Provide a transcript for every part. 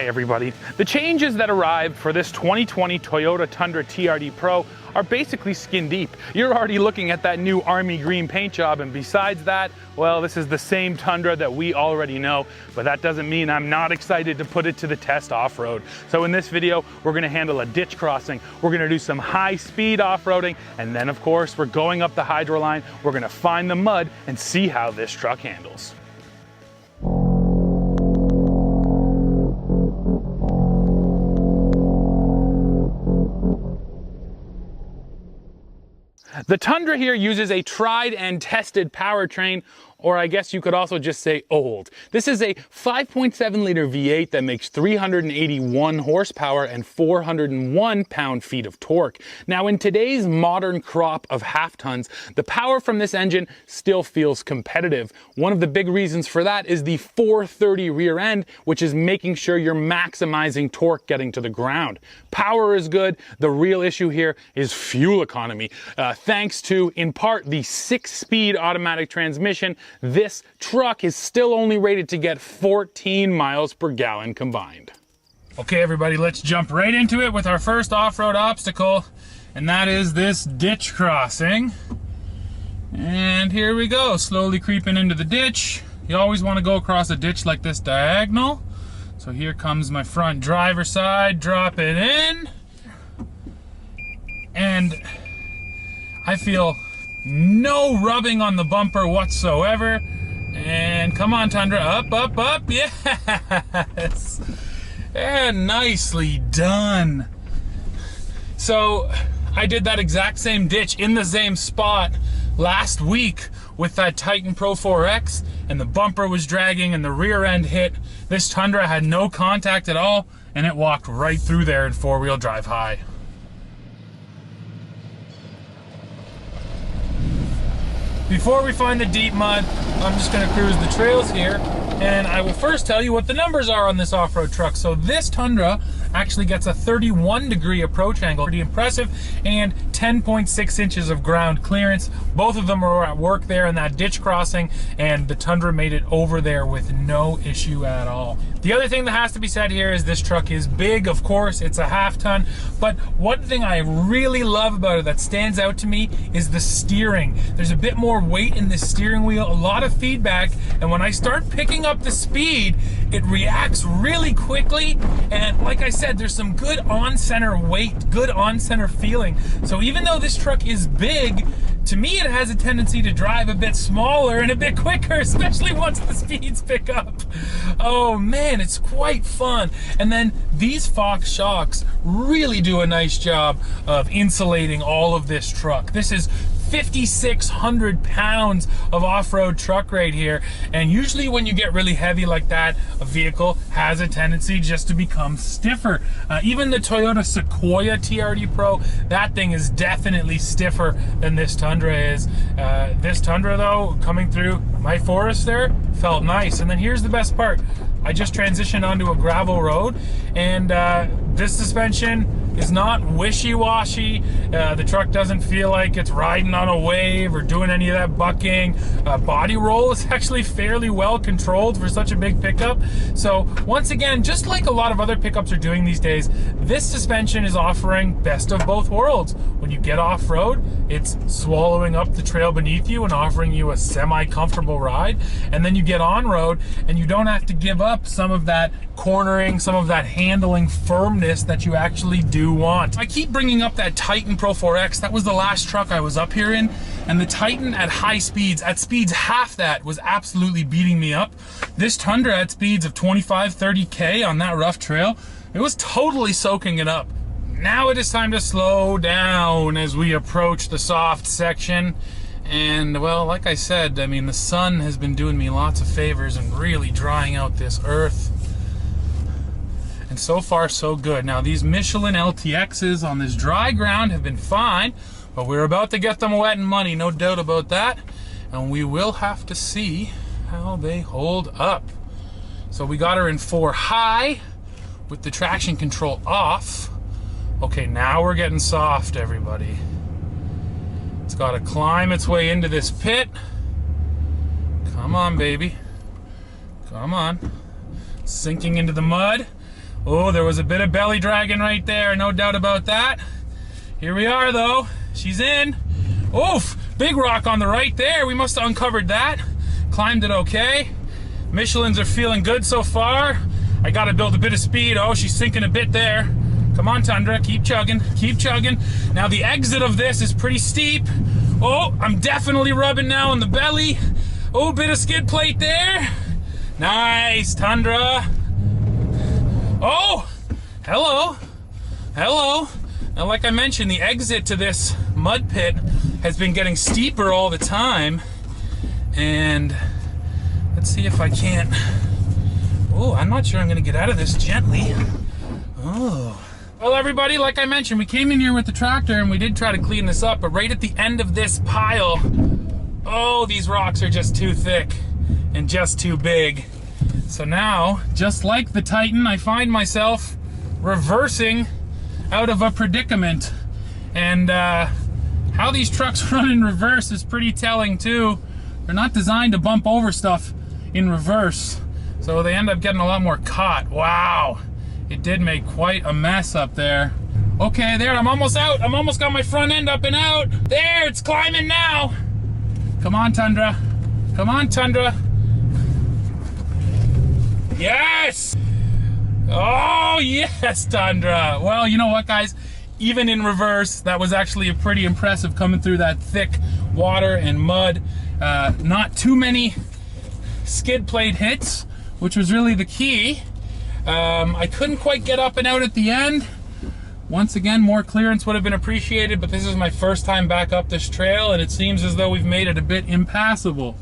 everybody. The changes that arrived for this 2020 Toyota Tundra TRD Pro are basically skin deep. You're already looking at that new army green paint job, and besides that, well, this is the same Tundra that we already know, but that doesn't mean I'm not excited to put it to the test off-road. So in this video, we're gonna handle a ditch crossing, we're gonna do some high-speed off-roading, and then of course, we're going up the Hydroline, we're gonna find the mud and see how this truck handles. The Tundra here uses a tried and tested powertrain, or I guess you could also just say old. This is a 5.7 liter V8 that makes 381 horsepower and 401 pound-feet of torque. Now in today's modern crop of half tons, the power from this engine still feels competitive. One of the big reasons for that is the 430 rear end, which is making sure you're maximizing torque getting to the ground. Power is good. The real issue here is fuel economy. Thanks to, in part, the 6-speed automatic transmission, this truck is still only rated to get 14 miles per gallon combined. Okay, everybody, let's jump right into it with our first off-road obstacle, and that is this ditch crossing. And here we go, slowly creeping into the ditch. You always want to go across a ditch like this diagonal. So here comes my front driver side, drop it in. And I feel no rubbing on the bumper whatsoever. And come on, Tundra, up, up, up, yes! And nicely done. So I did that exact same ditch in the same spot last week with that Titan Pro 4X, and the bumper was dragging and the rear end hit. This Tundra had no contact at all, and it walked right through there in four-wheel drive high. Before we find the deep mud, I'm just going to cruise the trails here, and I will first tell you what the numbers are on this off-road truck. So this Tundra actually gets a 31-degree approach angle, pretty impressive, and 10.6 inches of ground clearance. Both of them are at work there in that ditch crossing, and the Tundra made it over there with no issue at all. The other thing that has to be said here is this truck is big, of course, it's a half-ton, but one thing I really love about it that stands out to me is the steering. There's a bit more weight in the steering wheel, a lot of feedback, and when I start picking up the speed, it reacts really quickly, and like I said, there's some good on-center weight, good on-center feeling. So even though this truck is big, to me it has a tendency to drive a bit smaller and a bit quicker, especially once the speeds pick up. Oh man, it's quite fun. And then these Fox shocks really do a nice job of insulating all of this truck. This is 5,600 pounds of off-road truck right here, and usually when you get really heavy like that, a vehicle has a tendency just to become stiffer. Even the Toyota Sequoia TRD Pro, that thing is definitely stiffer than this Tundra is. This Tundra though, coming through my forest there, felt nice. And then here's the best part. I just transitioned onto a gravel road, and this suspension is not wishy-washy. The truck doesn't feel like it's riding on a wave or doing any of that bucking. Body roll is actually fairly well controlled for such a big pickup. So once again, just like a lot of other pickups are doing these days, this suspension is offering best of both worlds. When you get off-road, it's swallowing up the trail beneath you and offering you a semi-comfortable ride. And then you get on-road and you don't have to give up some of that cornering, some of that handling firmness that you actually do want. I keep bringing up that Titan Pro 4X. That was the last truck I was up here in, and the Titan at high speeds, at speeds half that, was absolutely beating me up. This Tundra at speeds of 25, 30K on that rough trail, it was totally soaking it up. Now it is time to slow down as we approach the soft section. And well, like I said, I mean, the sun has been doing me lots of favors and really drying out this earth. And so far, so good. Now, these Michelin LTXs on this dry ground have been fine, but we're about to get them wet and muddy, no doubt about that. And we will have to see how they hold up. So we got her in 4 high with the traction control off. Okay, now we're getting soft, everybody. It's got to climb its way into this pit. Come on, baby. Come on. Sinking into the mud. Oh, there was a bit of belly dragging right there, no doubt about that. Here we are though, she's in. Oof, big rock on the right there. We must have uncovered that. Climbed it okay. Michelins are feeling good so far. I gotta build a bit of speed. Oh, she's sinking a bit there. Come on, Tundra, keep chugging, keep chugging. Now the exit of this is pretty steep. Oh, I'm definitely rubbing now on the belly. Oh, bit of skid plate there. Nice, Tundra. Oh, hello, hello. Now, like I mentioned, the exit to this mud pit has been getting steeper all the time. And let's see if I can't. Oh, I'm not sure I'm gonna get out of this gently. Oh. Well, everybody, like I mentioned, we came in here with the tractor and we did try to clean this up, but right at the end of this pile, oh, these rocks are just too thick and just too big. So now, just like the Titan, I find myself reversing out of a predicament. And how these trucks run in reverse is pretty telling too. They're not designed to bump over stuff in reverse, so they end up getting a lot more caught. Wow, it did make quite a mess up there. Okay, there, I'm almost out. I'm almost got my front end up and out. There, it's climbing now. Come on, Tundra. Come on, Tundra. Yes! Oh, yes, Tundra. Well, you know what, guys? Even in reverse, that was actually pretty impressive coming through that thick water and mud. Not too many skid plate hits, which was really the key. I couldn't quite get up and out at the end. Once again, more clearance would have been appreciated, but this is my first time back up this trail, and it seems as though we've made it a bit impassable.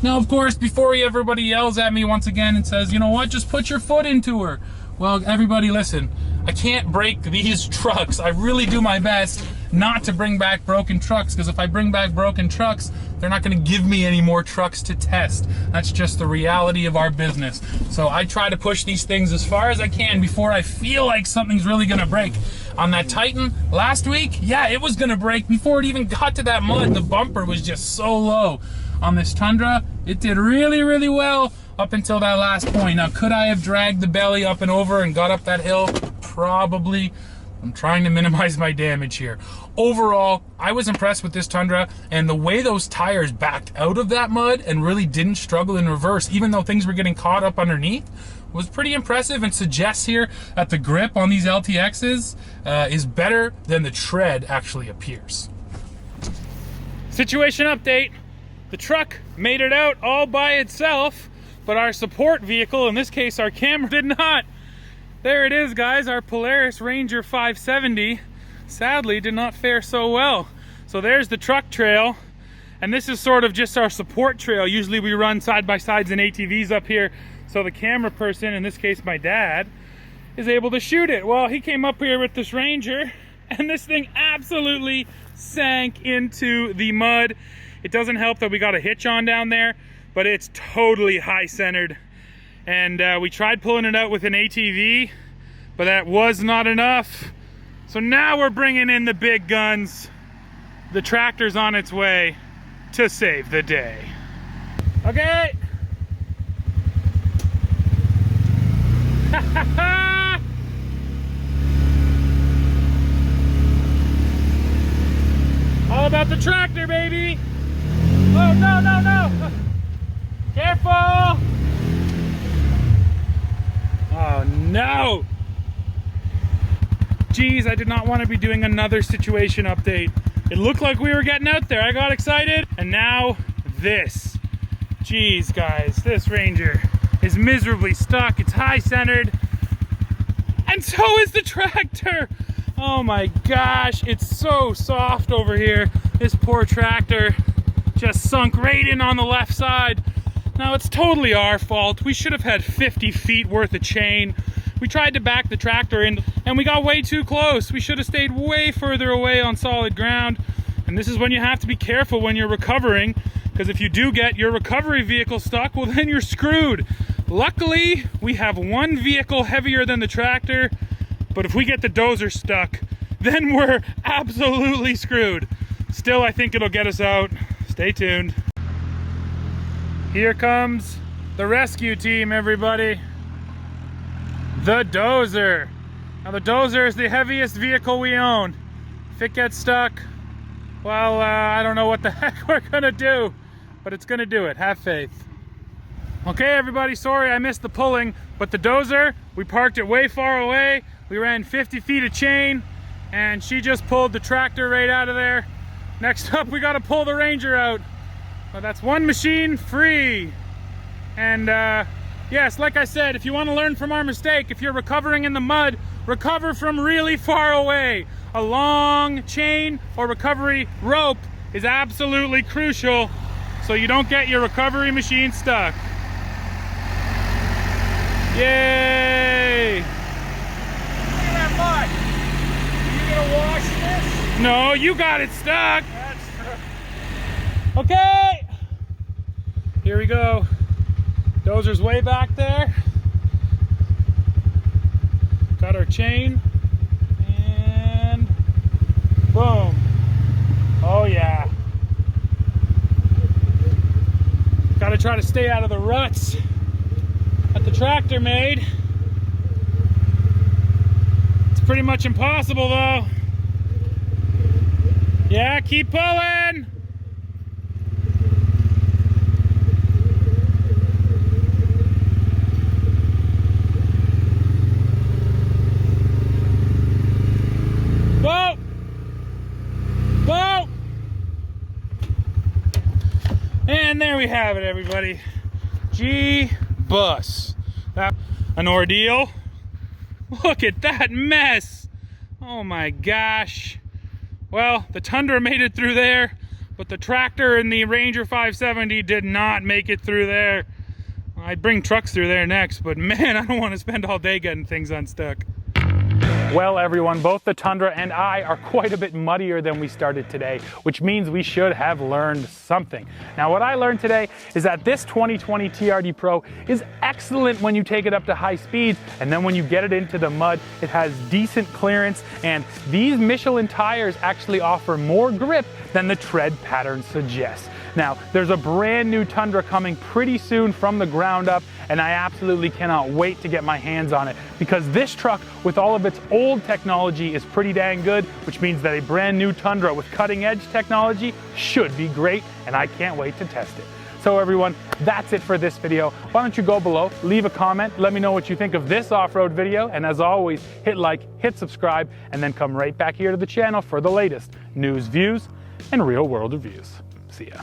Now, of course, before everybody yells at me once again and says, you know what, just put your foot into her. Well, everybody listen, I can't break these trucks. I really do my best not to bring back broken trucks, because if I bring back broken trucks, they're not going to give me any more trucks to test. That's just the reality of our business. So I try to push these things as far as I can before I feel like something's really going to break. On that Titan last week, yeah, it was going to break before it even got to that mud. The bumper was just so low. On this Tundra, it did really, really well up until that last point. Now, could I have dragged the belly up and over and got up that hill? Probably. I'm trying to minimize my damage here. Overall, I was impressed with this Tundra, and the way those tires backed out of that mud and really didn't struggle in reverse, even though things were getting caught up underneath, was pretty impressive, and suggests here that the grip on these LTXs is better than the tread actually appears. Situation update. The truck made it out all by itself, but our support vehicle, in this case our camera, did not. There it is, guys, our Polaris Ranger 570, sadly did not fare so well. So there's the truck trail, and this is sort of just our support trail. Usually we run side-by-sides and ATVs up here, so the camera person, in this case my dad, is able to shoot it. Well, he came up here with this Ranger, and this thing absolutely sank into the mud. It doesn't help that we got a hitch on down there, but it's totally high-centered. And we tried pulling it out with an ATV, but that was not enough. So now we're bringing in the big guns. The tractor's on its way to save the day. Okay. All about the tractor, baby. Oh, no, no, no. Careful. Oh, no. Geez, I did not want to be doing another situation update. It looked like we were getting out there. I got excited, and now this. Geez, guys, this Ranger is miserably stuck. It's high-centered, and so is the tractor. Oh my gosh, it's so soft over here. This poor tractor just sunk right in on the left side. Now, it's totally our fault. We should have had 50 feet worth of chain. We tried to back the tractor in, and we got way too close. We should have stayed way further away on solid ground. And this is when you have to be careful when you're recovering, because if you do get your recovery vehicle stuck, well, then you're screwed. Luckily, we have one vehicle heavier than the tractor, but if we get the dozer stuck, then we're absolutely screwed. Still, I think it'll get us out. Stay tuned. Here comes the rescue team, everybody. The dozer. Now the dozer is the heaviest vehicle we own. If it gets stuck, well, I don't know what the heck we're gonna do, but it's gonna do it. Have faith. Okay, everybody, sorry I missed the pulling, but the dozer, we parked it way far away. We ran 50 feet of chain, and she just pulled the tractor right out of there. Next up, we gotta pull the Ranger out. Well, that's one machine free. And yes, like I said, if you want to learn from our mistake, if you're recovering in the mud, recover from really far away. A long chain or recovery rope is absolutely crucial so you don't get your recovery machine stuck. Yay! Look at that mud. Are you gonna wash this? No, you got it stuck. That's true. Okay. Here we go. Dozer's way back there. Got our chain. And boom. Oh yeah. Gotta try to stay out of the ruts that the tractor made. It's pretty much impossible though. Yeah, keep pulling. Whoa! Whoa! And there we have it, everybody. G-Bus. An ordeal. Look at that mess. Oh my gosh. Well, the Tundra made it through there, but the tractor and the Ranger 570 did not make it through there. I'd bring trucks through there next, but man, I don't want to spend all day getting things unstuck. Well, everyone, both the Tundra and I are quite a bit muddier than we started today, which means we should have learned something. Now, what I learned today is that this 2020 TRD Pro is excellent when you take it up to high speeds, and then when you get it into the mud, it has decent clearance, and these Michelin tires actually offer more grip than the tread pattern suggests. Now, there's a brand new Tundra coming pretty soon from the ground up, and I absolutely cannot wait to get my hands on it, because this truck, with all of its old technology, is pretty dang good, which means that a brand new Tundra with cutting edge technology should be great, and I can't wait to test it. So everyone, that's it for this video. Why don't you go below, leave a comment, let me know what you think of this off-road video, and as always, hit like, hit subscribe, and then come right back here to the channel for the latest news, views, and real world reviews. See ya.